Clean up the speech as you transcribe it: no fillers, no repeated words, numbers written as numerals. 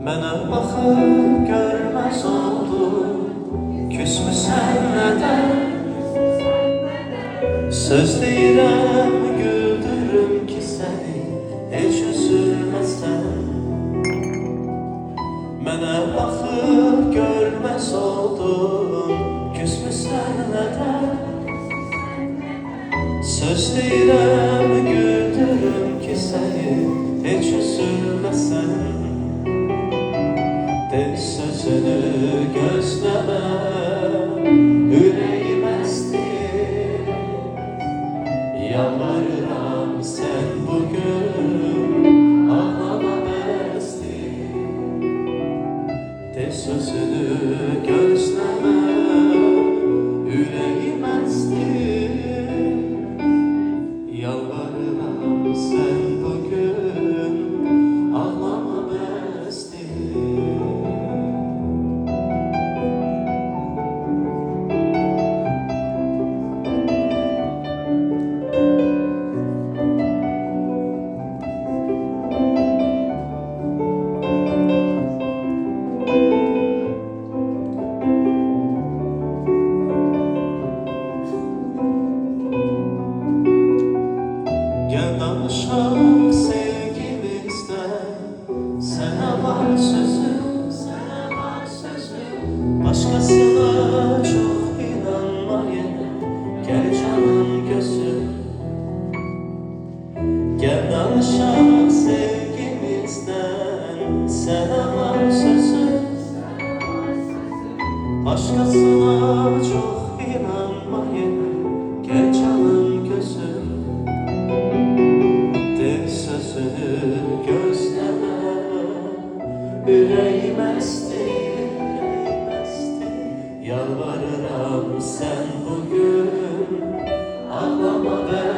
Mənə baxıb görməz oldu, küsmüsən nədən? Söz deyirəm, güldürüm ki səni, heç üzülməsən. Mənə baxıb görməz oldun, küsmüsən nədən? Söz deyirəm, güldürüm ki səni, heç üzülməsən. De sözünü gözləmə, ürəyim əsdi. Yalvarıram sən bugün, ağlama bəsdi. De sözünü gözləmə, ürəyim əsdi. Yalvarıram sən bugün, ağlama bəsdi. Gel danışalım sevgimizden. Sana var sözüm, sana var sözüm. Başkasına çok inanmayın, gel canım gözüm. Gel danışalım sevgimizden. Sana var sözüm, başkasına çok inanmayın, gel canım gözüm. Sözünü gözləmə, ürəyim əsdi. Yalvarıram sən bugün, ağlama və